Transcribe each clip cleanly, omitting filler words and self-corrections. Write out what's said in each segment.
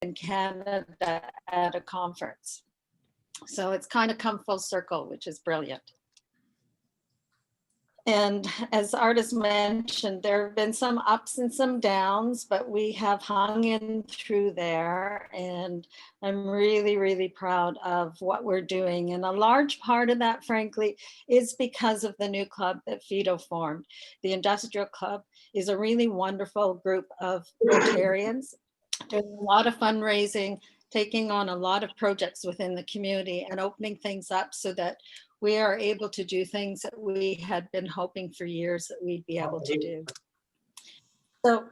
in Canada at a conference. So it's kind of come full circle, which is brilliant. And as Artis mentioned, there have been some ups and some downs, but we have hung in through there. And I'm really, really proud of what we're doing. And a large part of that, frankly, is because of the new club that Fido formed. The Industrial Club is a really wonderful group of Rotarians doing a lot of fundraising, taking on a lot of projects within the community and opening things up so that we are able to do things that we had been hoping for years that we'd be able to do. So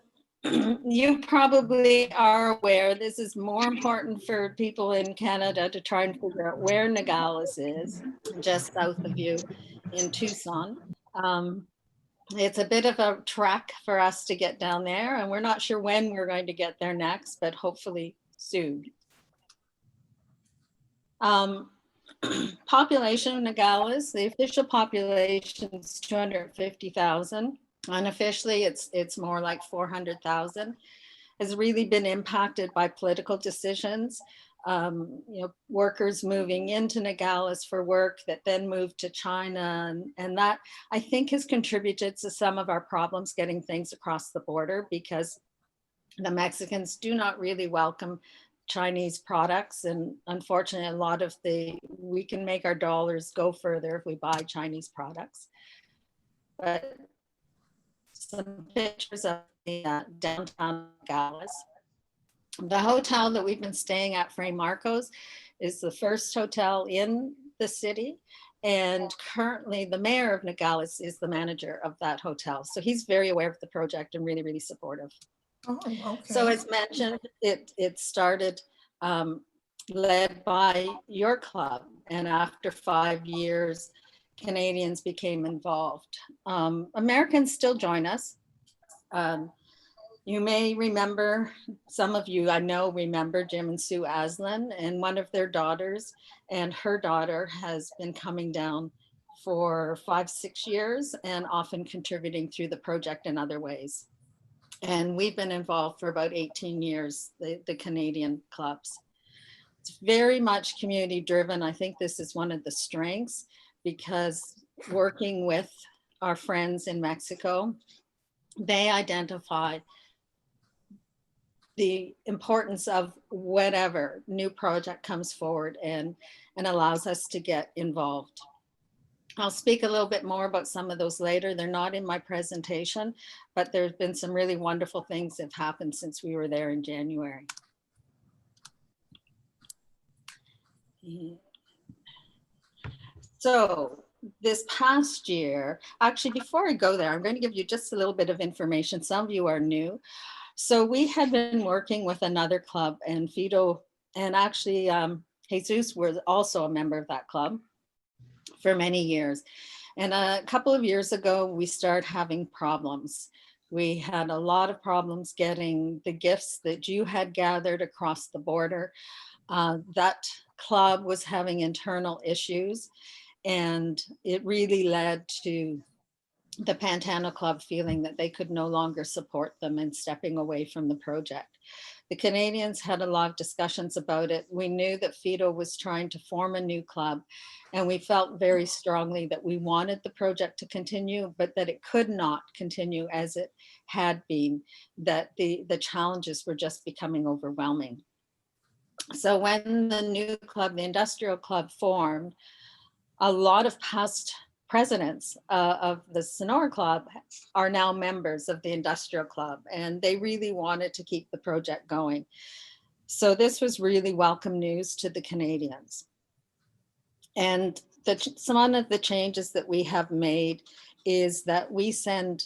you probably are aware this is more important for people in Canada to try and figure out where Nogales is, just south of you in Tucson. It's a bit of a trek for us to get down there, and we're not sure when we're going to get there next, but hopefully soon. Population of Nogales, the official population is 250,000. Unofficially, it's more like 400,000. Has really been impacted by political decisions. Workers moving into Nogales for work that then moved to China. And that, I think, has contributed to some of our problems getting things across the border, because the Mexicans do not really welcome Chinese products. And unfortunately, a lot of we can make our dollars go further if we buy Chinese products. But some pictures of the downtown Nogales. The hotel that we've been staying at, Fray Marcos, is the first hotel in the city. And currently the mayor of Nogales is the manager of that hotel. So he's very aware of the project and really, really supportive. Oh, okay. So as mentioned, it started led by your club. And after 5 years, Canadians became involved. Americans still join us. You may remember, some of you I know remember Jim and Sue Aslan and one of their daughters, and her daughter has been coming down for 5-6 years and often contributing through the project in other ways. And we've been involved for about 18 years, the Canadian clubs. It's very much community driven. I think this is one of the strengths, because working with our friends in Mexico, they identify the importance of whatever new project comes forward and allows us to get involved. I'll speak a little bit more about some of those later. They're not in my presentation, but there's been some really wonderful things that have happened since we were there in January. So this past year, actually, before I go there, I'm going to give you just a little bit of information. Some of you are new. So we had been working with another club, and Fido, and actually Jesus was also a member of that club for many years. And a couple of years ago, we started having problems. We had a lot of problems getting the gifts that you had gathered across the border. That club was having internal issues, and it really led to the Pantano Club feeling that they could no longer support them and stepping away from the project. The Canadians had a lot of discussions about it. We knew that Fido was trying to form a new club, and we felt very strongly that we wanted the project to continue, but that it could not continue as it had been, that the challenges were just becoming overwhelming. So when the new club, the Industrial Club, formed, a lot of past presidents of the Sonora Club are now members of the Industrial Club, and they really wanted to keep the project going. So this was really welcome news to the Canadians. And some of the changes that we have made is that we send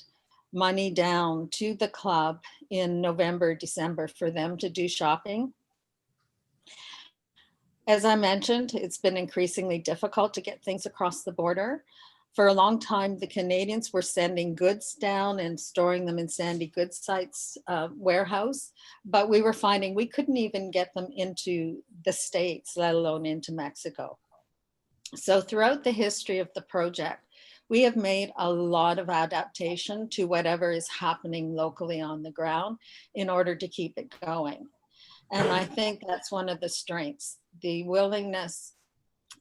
money down to the club in November, December for them to do shopping. As I mentioned, it's been increasingly difficult to get things across the border. For a long time, the Canadians were sending goods down and storing them in Sandy Goods Site's warehouse, but we were finding we couldn't even get them into the States, let alone into Mexico. So throughout the history of the project, we have made a lot of adaptation to whatever is happening locally on the ground in order to keep it going. And I think that's one of the strengths, the willingness,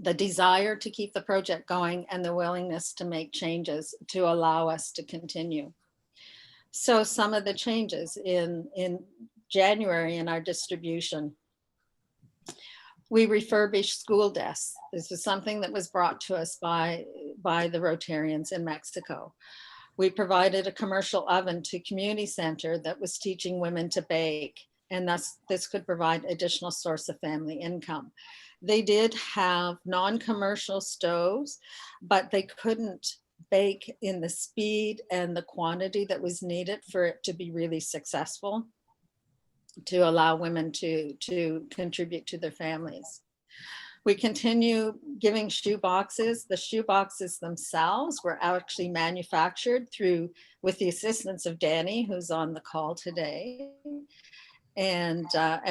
the desire to keep the project going, and the willingness to make changes to allow us to continue. So some of the changes in January in our distribution, we refurbished school desks. This was something that was brought to us by the Rotarians in Mexico. We provided a commercial oven to community center that was teaching women to bake, and thus this could provide additional source of family income. They did have non-commercial stoves, but they couldn't bake in the speed and the quantity that was needed for it to be really successful, to allow women to contribute to their families. We continue giving shoe boxes. The shoe boxes themselves were actually manufactured with the assistance of Danny, who's on the call today. And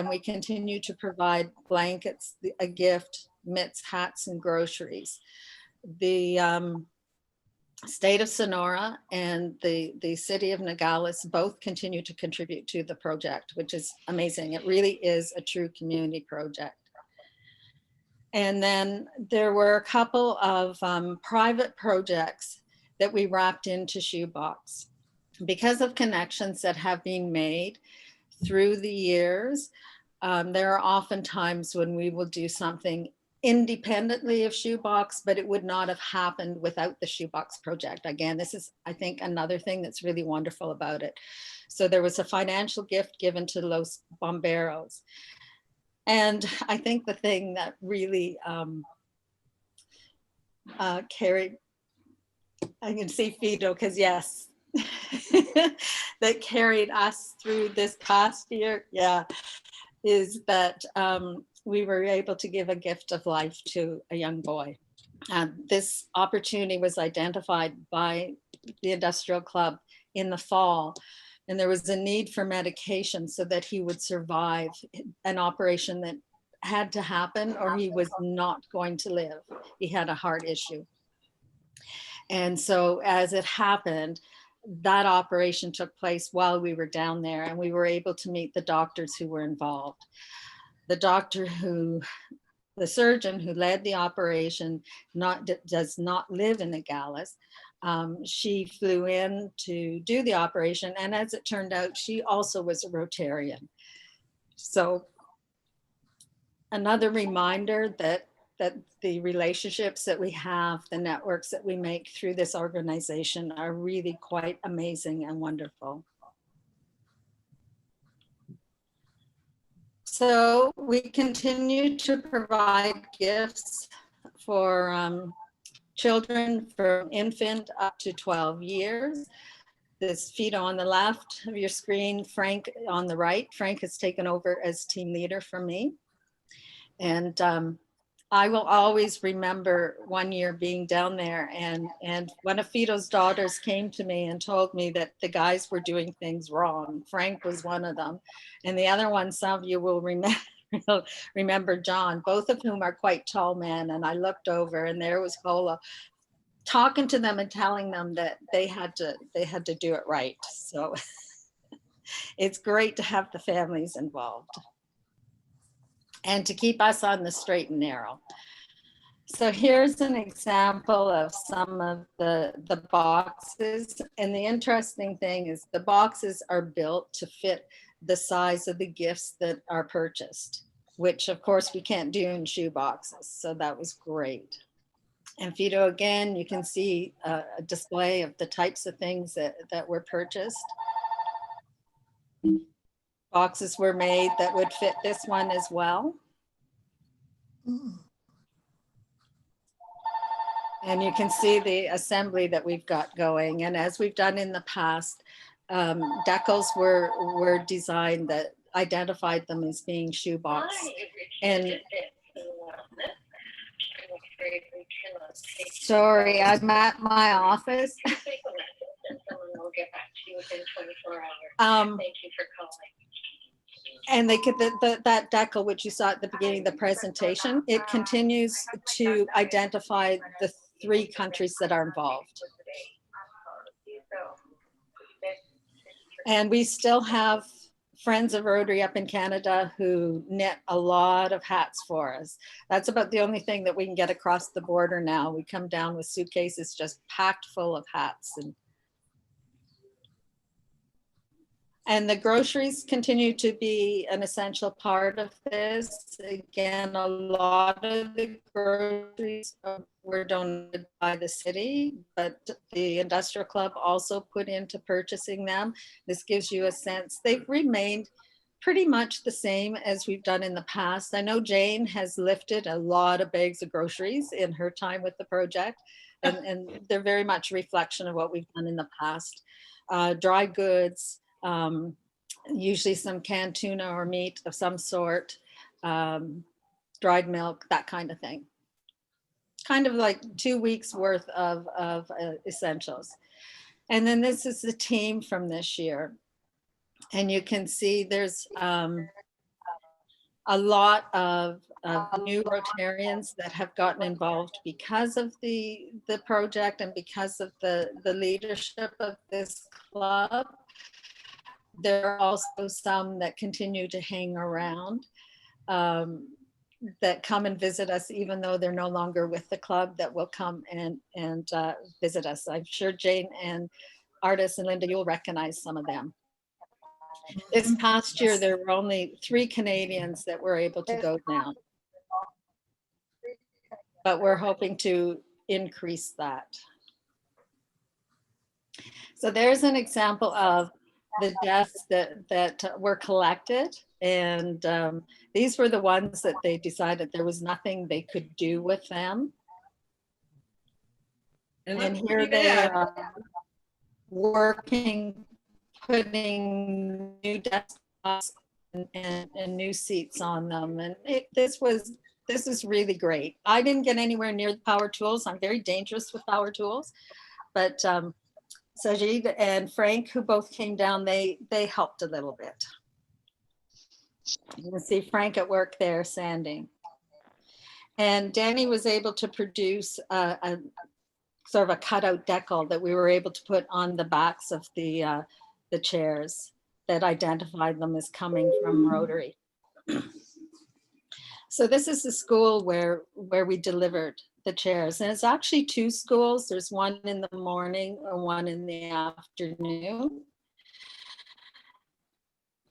we continue to provide blankets, a gift, mitts, hats, and groceries. The state of Sonora and the city of Nogales both continue to contribute to the project, which is amazing. It really is a true community project. And then there were a couple of private projects that we wrapped into Shoebox. Because of connections that have been made through the years, there are often times when we will do something independently of Shoebox, but it would not have happened without the Shoebox project. Again, this is, I think, another thing that's really wonderful about it. So there was a financial gift given to Los Bomberos. And I think the thing that really carried, I can see Fido, because yes, that carried us through this past year, yeah, is that we were able to give a gift of life to a young boy. This opportunity was identified by the Industrial Club in the fall, and there was a need for medication so that he would survive an operation that had to happen or he was not going to live. He had a heart issue. And so as it happened, that operation took place while we were down there, and we were able to meet the doctors who were involved. The surgeon who led the operation does not live in Nogales. She flew in to do the operation, and as it turned out, she also was a Rotarian. So another reminder that the relationships that we have, the networks that we make through this organization are really quite amazing and wonderful. So we continue to provide gifts for children from infant up to 12 years. This Fido on the left of your screen, Frank on the right. Frank has taken over as team leader from me. And I will always remember one year being down there, and one of Fido's daughters came to me and told me that the guys were doing things wrong. Frank was one of them. And the other one, some of you will remember John, both of whom are quite tall men. And I looked over and there was Cola talking to them and telling them that they had to do it right. So it's great to have the families involved and to keep us on the straight and narrow. So here's an example of some of the boxes. And the interesting thing is the boxes are built to fit the size of the gifts that are purchased, which of course we can't do in shoe boxes. So that was great. And Fido, again, you can see a display of the types of things that were purchased. Boxes were made that would fit this one as well. And you can see the assembly that we've got going. And as we've done in the past, decals were designed that identified them as being shoebox. And sorry, I'm at my office. Someone will get back to you within 24 hours. Thank you for calling. And they could that decal, which you saw at the beginning of the presentation, it continues to identify the 3 countries that are involved. And we still have friends of Rotary up in Canada who knit a lot of hats for us. That's about the only thing that we can get across the border now. We come down with suitcases just packed full of hats. And the groceries continue to be an essential part of this. Again, a lot of the groceries were donated by the city, but the industrial club also put into purchasing them. This gives you a sense. They've remained pretty much the same as we've done in the past. I know Jane has lifted a lot of bags of groceries in her time with the project, and they're very much a reflection of what we've done in the past. Dry goods, usually some canned tuna or meat of some sort, dried milk, that kind of thing. Kind of like 2 weeks worth of essentials. And then this is the team from this year. And you can see there's a lot of new Rotarians that have gotten involved because of the project and because of the leadership of this club. There are also some that continue to hang around, that come and visit us, even though they're no longer with the club, that will come and visit us. I'm sure Jane and Artis and Linda, you'll recognize some of them. This past year, there were only 3 Canadians that were able to go down, but we're hoping to increase that. So there's an example of the desks that were collected, and these were the ones that they decided there was nothing they could do with them. And here they are working, putting new desktops and new seats on them, and this is really great. I didn't get anywhere near the power tools. I'm very dangerous with power tools, but Sajid and Frank, who both came down, they helped a little bit. You can see Frank at work there sanding. And Danny was able to produce a sort of a cutout decal that we were able to put on the backs of the chairs that identified them as coming from Rotary. So this is the school where we delivered the chairs, and it's actually 2 schools. There's one in the morning and one in the afternoon.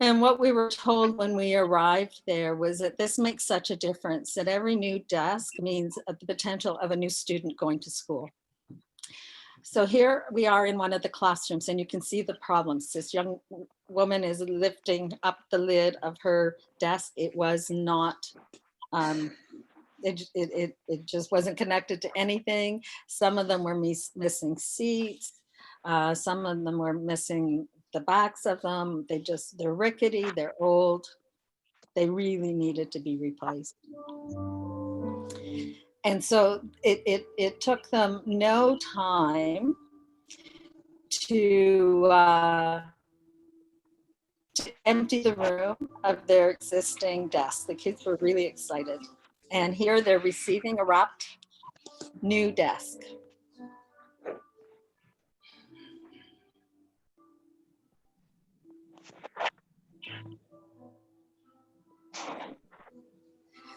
And what we were told when we arrived there was that this makes such a difference, that every new desk means the potential of a new student going to school. So here we are in one of the classrooms, and you can see the problems. This young woman is lifting up the lid of her desk. It was not, it just wasn't connected to anything. Some of them were missing seats. Some of them were missing the backs of them. They're rickety, they're old. They really needed to be replaced. And so it took them no time to empty the room of their existing desks. The kids were really excited. And here they're receiving a wrapped new desk.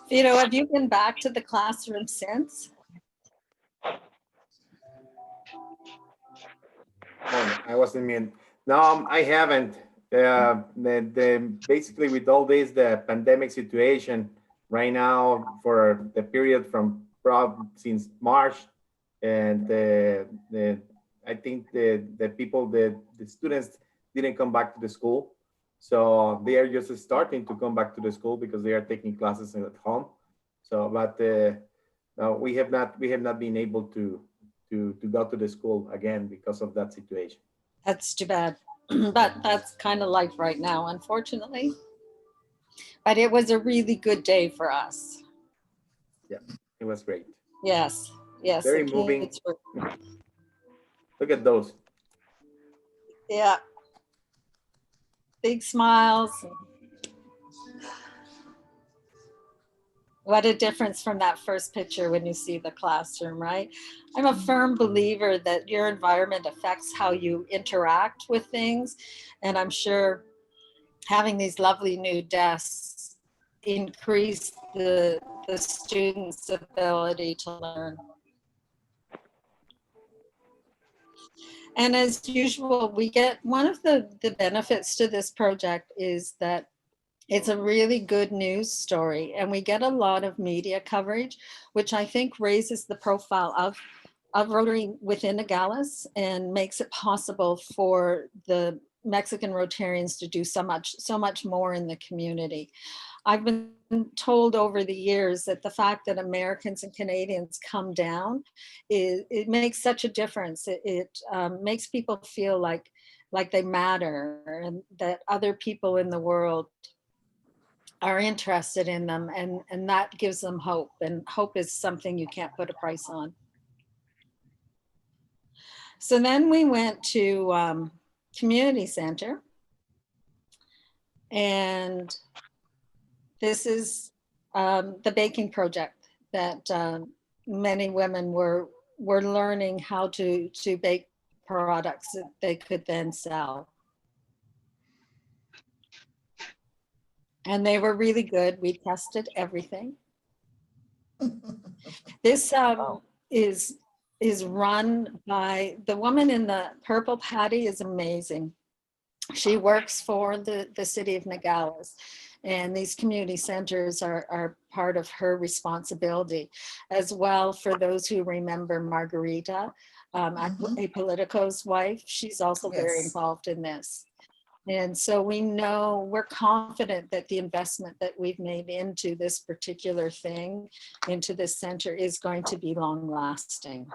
Vito, have you been back to the classroom since? Oh, I wasn't mean. No, I haven't. Basically, with all this, the pandemic situation right now for the period from since March, and I think the people, the students didn't come back to the school, so they are just starting to come back to the school because they are taking classes at home. So, but no, we have not been able to go to the school again because of that situation. That's too bad. But that's kind of life right now, unfortunately. But it was a really good day for us. Yeah, it was great. Yes, yes. Very moving. Look at those. Yeah. Big smiles. What a difference from that first picture when you see the classroom, right? I'm a firm believer that your environment affects how you interact with things. And I'm sure having these lovely new desks increase the students' ability to learn. And as usual, we get one of the benefits to this project is that it's a really good news story, and we get a lot of media coverage, which I think raises the profile of Rotary within Nogales and makes it possible for the Mexican Rotarians to do so much more in the community. I've been told over the years that the fact that Americans and Canadians come down, it makes such a difference. It makes people feel like they matter and that other people in the world are interested in them, and that gives them hope. And hope is something you can't put a price on. So then we went to community center, and this is the baking project that many women were learning how to bake products that they could then sell. And they were really good. We tested everything. This is run by the woman in the purple. Patty is amazing. She works for the city of Nogales, and these community centers are part of her responsibility. As well, for those who remember Margarita, Apolitico's wife, she's also very involved in this. And so we're confident that the investment that we've made into this particular thing, into this center, is going to be long lasting.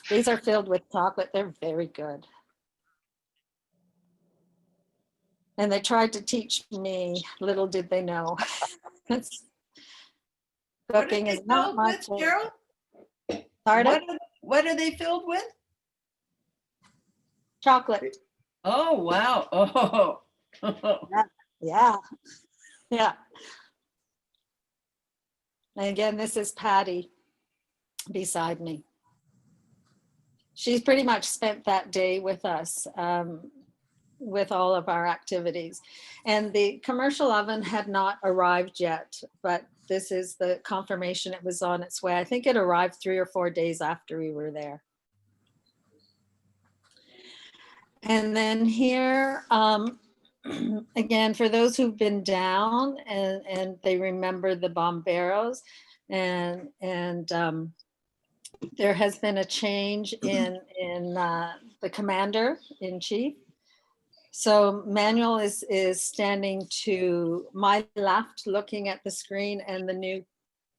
These are filled with chocolate. They're very good. And they tried to teach me, little did they know. Cooking is not much. Cheryl? Pardon? What are they filled with? Chocolate. Oh, wow. Oh. Yeah. Yeah. And again, this is Patty beside me. She's pretty much spent that day with us, with all of our activities. And the commercial oven had not arrived yet, but this is the confirmation it was on its way. I think it arrived 3 or 4 days after we were there. And then here, again, for those who've been down and they remember the bomberos, and there has been a change in the commander in chief. So Manuel is standing to my left, looking at the screen, and the new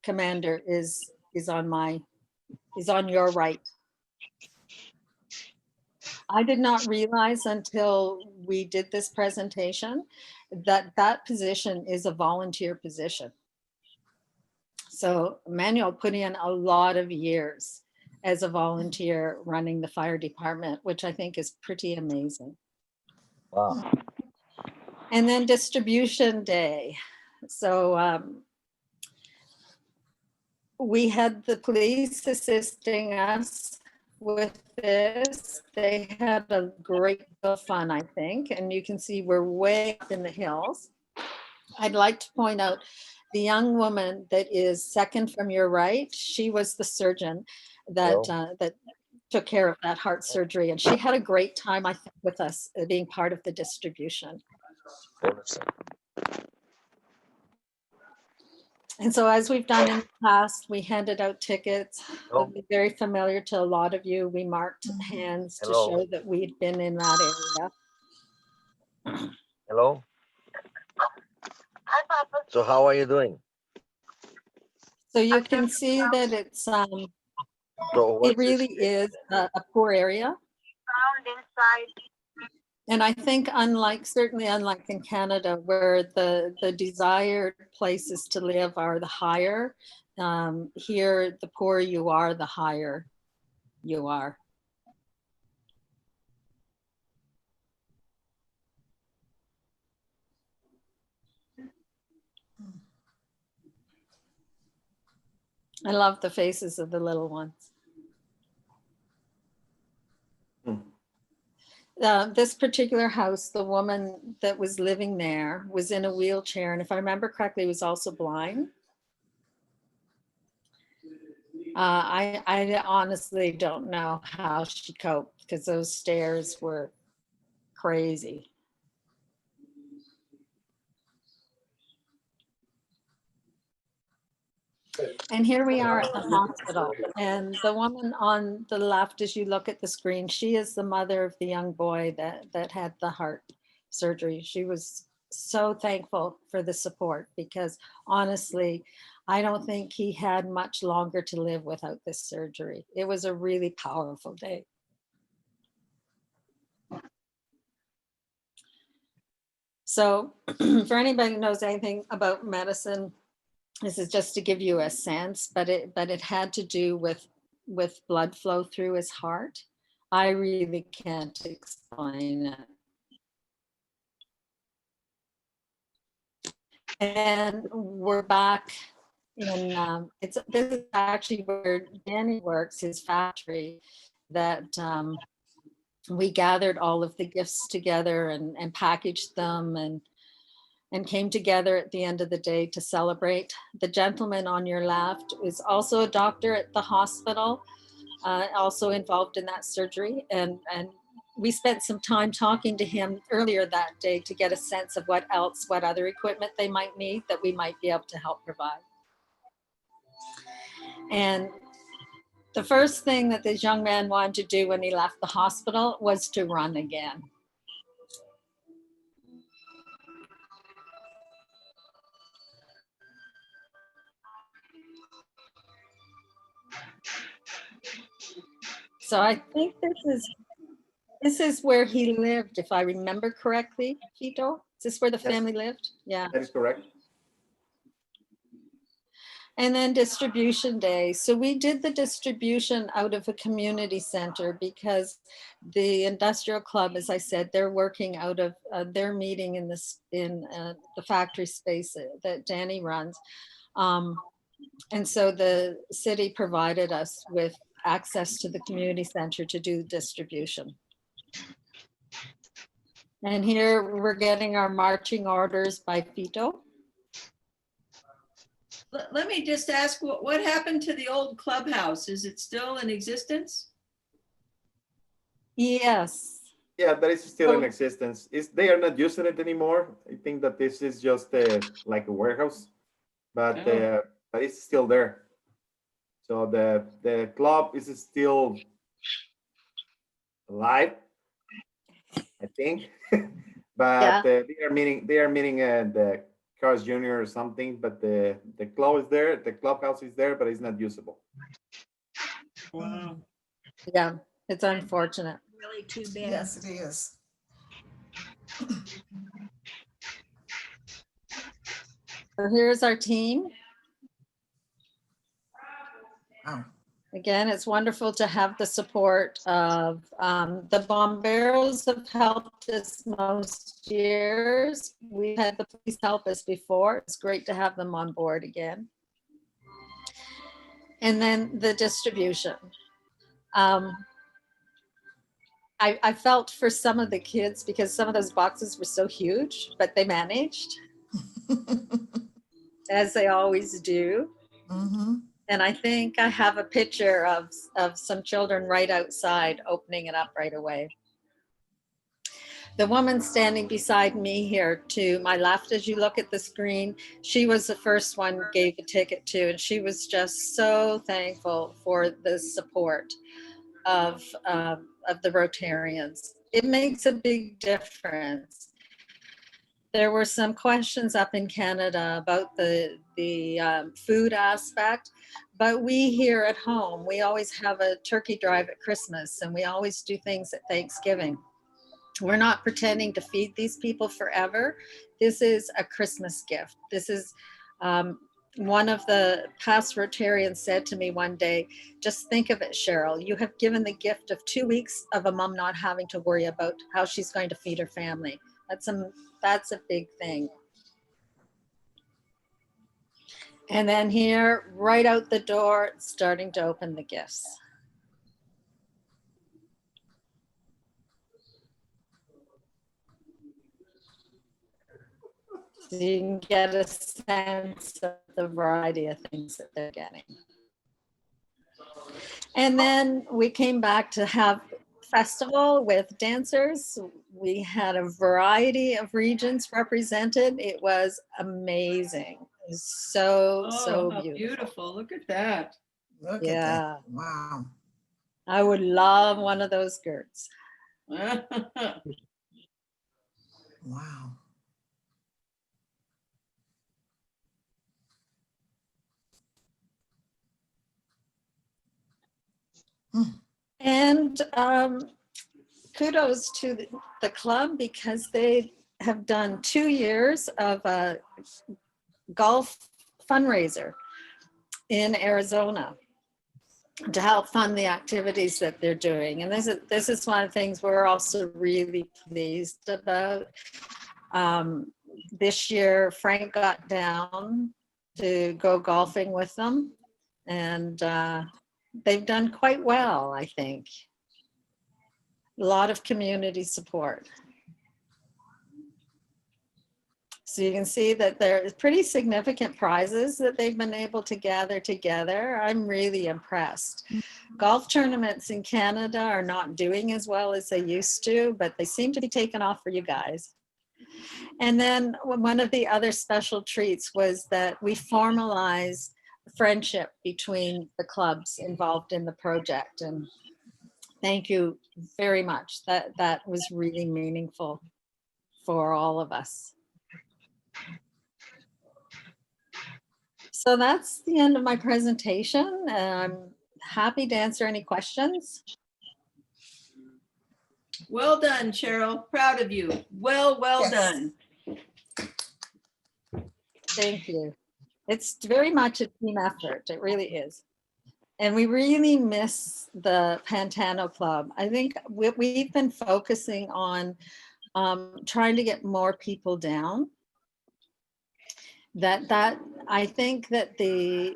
commander is on your right. I did not realize until we did this presentation that that position is a volunteer position. So Manuel put in a lot of years as a volunteer running the fire department, which I think is pretty amazing. Wow. And then distribution day. So we had the police assisting us with this. They had a great deal of fun, I think. And you can see we're way up in the hills. I'd like to point out the young woman that is second from your right. She was the surgeon that that took care of that heart surgery, and she had a great time, I think, with us being part of the distribution. And so, as we've done in the past, we handed out tickets. It'll be very familiar to a lot of you. We marked hands to show that we'd been in that area. Hello. Hi, Papa. So how are you doing? So you can see that it's it really is a poor area. Found inside. And I think certainly unlike in Canada, where the desired places to live are the higher, here, the poorer you are, the higher you are. I love the faces of the little ones. this particular house, the woman that was living there was in a wheelchair, and if I remember correctly, was also blind. I honestly don't know how she coped because those stairs were crazy. And here we are at the hospital. And the woman on the left, as you look at the screen, she is the mother of the young boy that had the heart surgery. She was so thankful for the support because honestly, I don't think he had much longer to live without this surgery. It was a really powerful day. So for anybody who knows anything about medicine, this is just to give you a sense, but it had to do with blood flow through his heart. I really can't explain it. And we're back in this is actually where Danny works, his factory, that we gathered all of the gifts together and packaged them and came together at the end of the day to celebrate. The gentleman on your left is also a doctor at the hospital, also involved in that surgery. And we spent some time talking to him earlier that day to get a sense of what other equipment they might need that we might be able to help provide. And the first thing that this young man wanted to do when he left the hospital was to run again. So I think this is where he lived, if I remember correctly, Fito. Is this where the Yes. family lived? Yeah. That is correct. And then distribution day. So we did the distribution out of a community center because the industrial club, as I said, they're working out of their meeting in the factory space that Danny runs. And so the city provided us with access to the community center to do distribution. And here we're getting our marching orders by Fito. Let me just ask, what happened to the old clubhouse? Is it still in existence? Yes. Yeah, that is still in existence. They are not using it anymore. I think that this is just like a warehouse, but it's still there. So the club is still alive, I think. But Yeah. they are meeting the Cars Junior or something. But the club is there. The clubhouse is there, but it's not usable. Wow. Yeah, it's unfortunate. Really too bad. Yes, it is. So here's our team. Oh, Again, it's wonderful to have the support of the Bomberos have helped us most years. We've had the police help us before. It's great to have them on board again. And then the distribution. I felt for some of the kids because some of those boxes were so huge, but they managed, as they always do. mm-hmm. And I think I have a picture of some children right outside opening it up right away. The woman standing beside me here to my left, as you look at the screen, she was the first one gave a ticket to, and she was just so thankful for the support of the Rotarians. It makes a big difference. There were some questions up in Canada about the food aspect, but we here at home, we always have a turkey drive at Christmas and we always do things at Thanksgiving. We're not pretending to feed these people forever. This is a Christmas gift. This is one of the past Rotarians said to me one day, just think of it, Cheryl, you have given the gift of 2 weeks of a mom not having to worry about how she's going to feed her family. That's a big thing. And then here, right out the door, starting to open the gifts. So you can get a sense of the variety of things that they're getting. And then we came back to have festival with dancers. We had a variety of regions represented. It was amazing. It was so Oh, how beautiful. beautiful. Look at that. Look at Yeah. that. Wow. I would love one of those skirts. Wow. And kudos to the club because they have done 2 years of a golf fundraiser in Arizona to help fund the activities that they're doing. And this is one of the things we're also really pleased about. This year, Frank got down to go golfing with them, and they've done quite well, I think. A lot of community support. So you can see that there's pretty significant prizes that they've been able to gather together. I'm really impressed. Golf tournaments in Canada are not doing as well as they used to, but they seem to be taking off for you guys. And then one of the other special treats was that we formalized friendship between the clubs involved in the project. And thank you very much. That was really meaningful for all of us. So that's the end of my presentation. I'm happy to answer any questions. Well done, Cheryl. Proud of you. Well Yes. done. Thank you. It's very much a team effort. It really is. And we really miss the Pantano Club. I think we've been focusing on trying to get more people down. That I think that the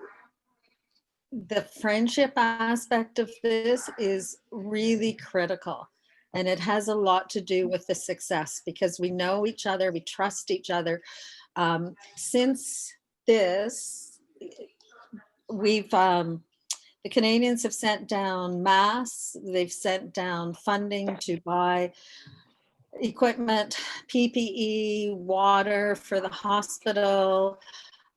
friendship aspect of this is really critical. And it has a lot to do with the success because we know each other, we trust each other. Since this, we've, the Canadians have sent down masks, they've sent down funding to buy equipment, PPE, water for the hospital.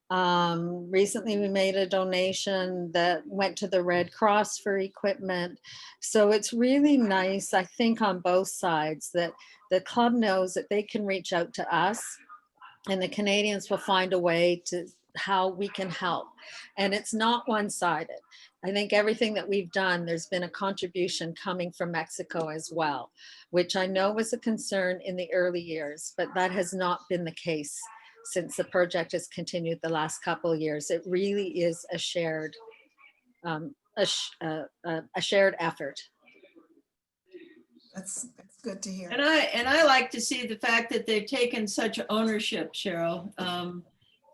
Recently we made a donation that went to the Red Cross for equipment. So it's really nice, I think, on both sides that the club knows that they can reach out to us and the Canadians will find a way to how we can help. And it's not one-sided. I think everything that we've done, there's been a contribution coming from Mexico as well, which I know was a concern in the early years, but that has not been the case since the project has continued the last couple of years. It really is a shared, a shared effort. That's good to hear. And I like to see the fact that they've taken such ownership, Cheryl.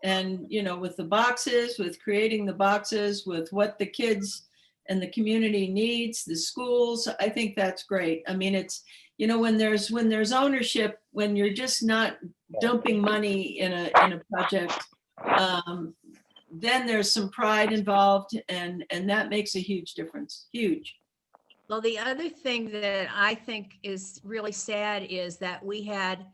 And, you know, with the boxes, with creating the boxes, with what the kids and the community needs, the schools, I think that's great. I mean, it's, you know, when there's ownership, when you're just not dumping money in a project, then there's some pride involved and that makes a huge difference, huge. Well, the other thing that I think is really sad is that we had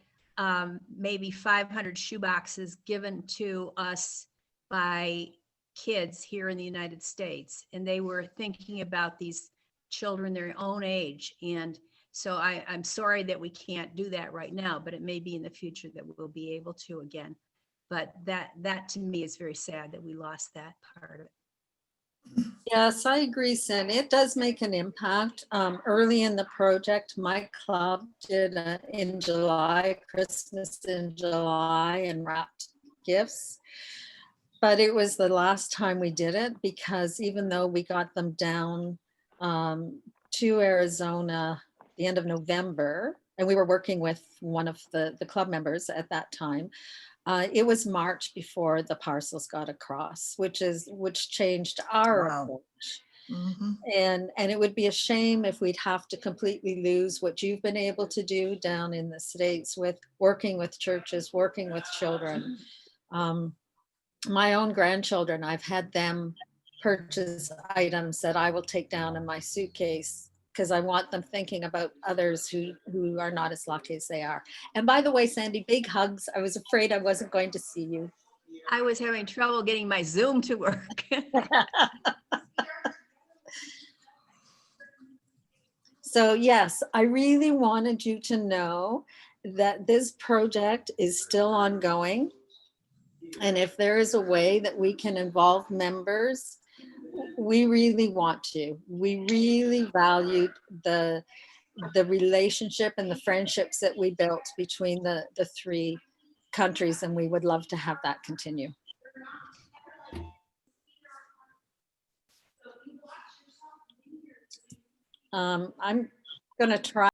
maybe 500 shoeboxes given to us by kids here in the United States. And they were thinking about these children their own age. And so I'm sorry that we can't do that right now, but it may be in the future that we'll be able to again. But that to me is very sad that we lost that part of it. Yes, I agree, Sin. It does make an impact. Early in the project, my club did in July, Christmas in July, and wrapped gifts. But it was the last time we did it because even though we got them down to Arizona the end of November, and we were working with one of the club members at that time, it was March before the parcels got across, which changed our Wow. approach. Mhm. And it would be a shame if we'd have to completely lose what you've been able to do down in the States with working with churches, working with children. My own grandchildren, I've had them purchase items that I will take down in my suitcase because I want them thinking about others who are not as lucky as they are. And by the way, Sandy, big hugs. I was afraid I wasn't going to see you. I was having trouble getting my Zoom to work. So yes, I really wanted you to know that this project is still ongoing. And if there is a way that we can involve members, we really want to. We really valued the relationship and the friendships that we built between the three countries, and we would love to have that continue. I'm going to try